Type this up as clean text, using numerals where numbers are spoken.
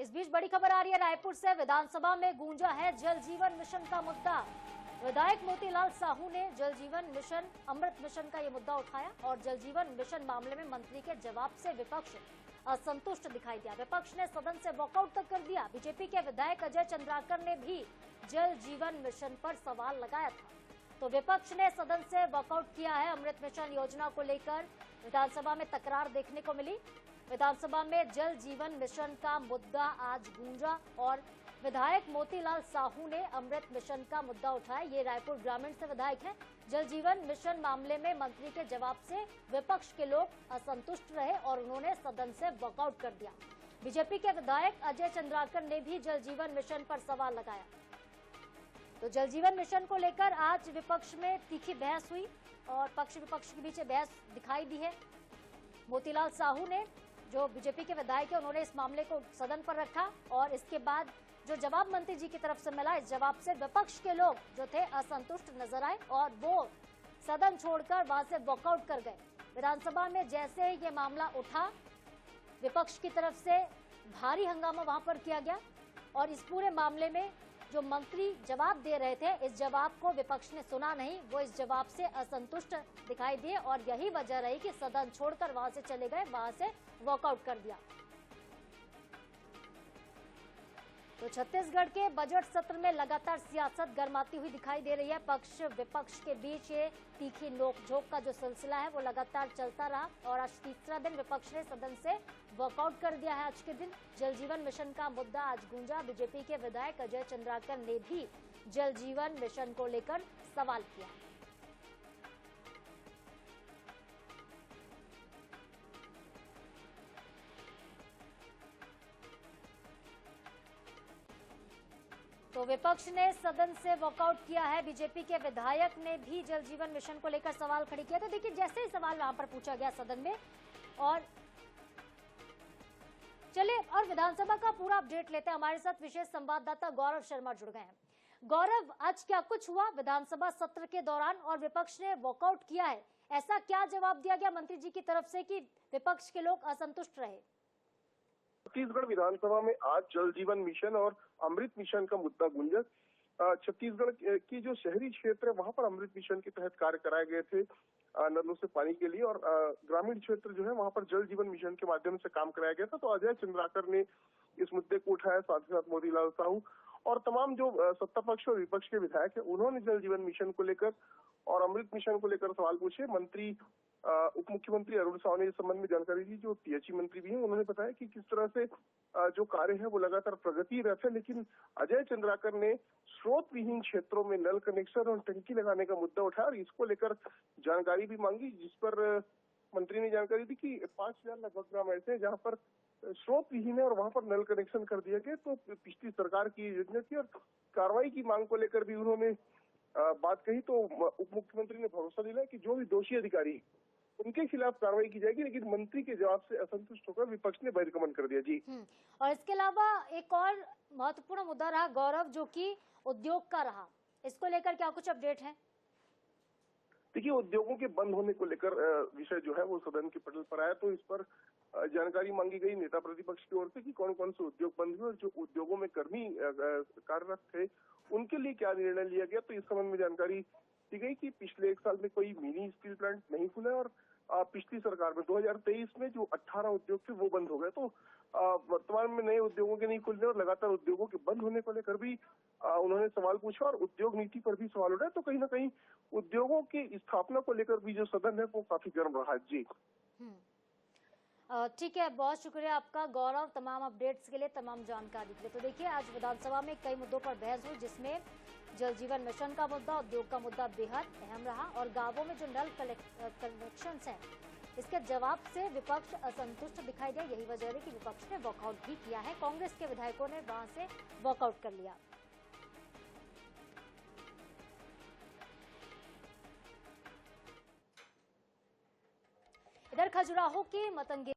इस बीच बड़ी खबर आ रही है रायपुर से। विधानसभा में गूंजा है जल जीवन मिशन का मुद्दा। विधायक मोतीलाल साहू ने जल जीवन मिशन अमृत मिशन का ये मुद्दा उठाया और जल जीवन मिशन मामले में मंत्री के जवाब से विपक्ष असंतुष्ट दिखाई दिया। विपक्ष ने सदन से वॉकआउट तक कर दिया। बीजेपी के विधायक अजय चंद्राकर ने भी जल जीवन मिशन पर सवाल लगाया था, तो विपक्ष ने सदन से वॉकआउट किया है। अमृत मिशन योजना को लेकर विधानसभा में तकरार देखने को मिली। विधानसभा में जल जीवन मिशन का मुद्दा आज गूंजा और विधायक मोतीलाल साहू ने अमृत मिशन का मुद्दा उठाया। ये रायपुर ग्रामीण से विधायक हैं। जल जीवन मिशन मामले में मंत्री के जवाब से विपक्ष के लोग असंतुष्ट रहे और उन्होंने सदन से वॉकआउट कर दिया। बीजेपी के विधायक अजय चंद्राकर ने भी जल जीवन मिशन पर सवाल लगाया। तो जल जीवन मिशन को लेकर आज विपक्ष में तीखी बहस हुई और पक्ष विपक्ष के बीच बहस दिखाई दी है। मोतीलाल साहू ने, जो बीजेपी के विधायक है, उन्होंने इस मामले को सदन पर रखा और इसके बाद जो जवाब मंत्री जी की तरफ से मिला, इस जवाब से विपक्ष के लोग जो थे असंतुष्ट नजर आए और वो सदन छोड़कर वहां से वॉकआउट कर गए। विधानसभा में जैसे ये मामला उठा, विपक्ष की तरफ से भारी हंगामा वहां पर किया गया और इस पूरे मामले में जो मंत्री जवाब दे रहे थे, इस जवाब को विपक्ष ने सुना नहीं। वो इस जवाब से असंतुष्ट दिखाई दिए और यही वजह रही कि सदन छोड़कर वहां से चले गए, वहां से वॉकआउट कर दिया। तो छत्तीसगढ़ के बजट सत्र में लगातार सियासत गरमाती हुई दिखाई दे रही है। पक्ष विपक्ष के बीच ये तीखी नोकझोंक का जो सिलसिला है वो लगातार चलता रहा और आज तीसरा दिन विपक्ष ने सदन से वॉकआउट कर दिया है। आज के दिन जल जीवन मिशन का मुद्दा आज गूंजा। बीजेपी के विधायक अजय चंद्राकर ने भी जल जीवन मिशन को लेकर सवाल किया। तो विपक्ष ने सदन से वॉकआउट किया है। बीजेपी के विधायक ने भी जल जीवन मिशन को लेकर सवाल खड़े किया। तो देखिए, जैसे ही सवाल वहां पर पूछा गया सदन में, और चलिए और विधानसभा का पूरा अपडेट लेते हैं। हमारे साथ विशेष संवाददाता गौरव शर्मा जुड़ गए हैं। गौरव, आज क्या कुछ हुआ विधानसभा सत्र के दौरान और विपक्ष ने वॉकआउट किया है, ऐसा क्या जवाब दिया गया मंत्री जी की तरफ से कि विपक्ष के लोग असंतुष्ट रहे? छत्तीसगढ़ विधानसभा में आज जल जीवन मिशन और अमृत मिशन का मुद्दा गूंजा। छत्तीसगढ़ की जो शहरी क्षेत्र है वहां पर अमृत मिशन के तहत कार्य कराए गए थे नलों से पानी के लिए, और ग्रामीण क्षेत्र जो है वहां पर जल जीवन मिशन के माध्यम से काम कराया गया था। तो अजय चंद्राकर ने इस मुद्दे को उठाया, साथ ही साथ मोतीलाल साहू और तमाम जो सत्ता पक्ष और विपक्ष के विधायक है, उन्होंने जल जीवन मिशन को लेकर और अमृत मिशन को लेकर सवाल पूछे। मंत्री उप मुख्यमंत्री अरुण साव ने इस संबंध में जानकारी दी। जो पीएचई मंत्री भी हैं, उन्होंने बताया कि किस तरह से जो कार्य है वो लगातार प्रगतिरत है, लेकिन अजय चंद्राकर ने स्रोत विहीन क्षेत्रों में नल कनेक्शन और टंकी लगाने का मुद्दा उठाया और इसको लेकर जानकारी भी मांगी, जिस पर मंत्री ने जानकारी दी कि 5000 लगभग ग्राम ऐसे हैं जहाँ पर स्रोत विहीन है और वहां पर नल कनेक्शन कर दिया गया। तो पिछली सरकार की योजना थी और कार्रवाई की मांग को लेकर भी उन्होंने बात कही। तो उप मुख्यमंत्री ने भरोसा दिलाया कि जो भी दोषी अधिकारी उनके खिलाफ कार्रवाई की जाएगी, लेकिन मंत्री के जवाब से असंतुष्ट होकर विपक्ष ने बहिर्गमन कर दिया। जी, और इसके अलावा एक और महत्वपूर्ण मुद्दा रहा गौरव, जो कि उद्योग का रहा। इसको लेकर क्या कुछ अपडेट है? देखिए, उद्योगों के बंद होने को लेकर विषय जो है वो सदन के पटल पर आया। तो इस पर जानकारी मांगी गई नेता प्रतिपक्ष की ओर से कि कौन कौन से उद्योग बंद हुए और जो उद्योगों में कर्मी कार्यरत थे उनके लिए क्या निर्णय लिया गया। तो इस संबंध में जानकारी दी गई कि पिछले 1 साल में कोई मिनी स्टील प्लांट नहीं खुला और पिछली सरकार में 2023 में जो 18 उद्योग थे वो बंद हो गए। तो वर्तमान में नए उद्योगों के नहीं खुलने और लगातार उद्योगों के बंद होने को लेकर भी उन्होंने सवाल पूछा और उद्योग नीति पर भी सवाल उठाया। तो कहीं ना कहीं उद्योगों की स्थापना को लेकर भी जो सदन है वो काफी गर्म रहा। जी, ठीक है, बहुत शुक्रिया आपका गौरव, तमाम अपडेट्स के लिए, तमाम जानकारी के लिए। तो देखिए, आज विधानसभा में कई मुद्दों पर बहस हुई, जिसमें जल जीवन मिशन का मुद्दा, उद्योग का मुद्दा बेहद अहम रहा और गांवों में जो नल कनेक्शन हैं, इसके जवाब से विपक्ष असंतुष्ट दिखाई दिया। यही वजह है कि विपक्ष ने वॉकआउट भी किया है। कांग्रेस के विधायकों ने वहां से वॉकआउट कर लिया। इधर खजुराहो के मतंगे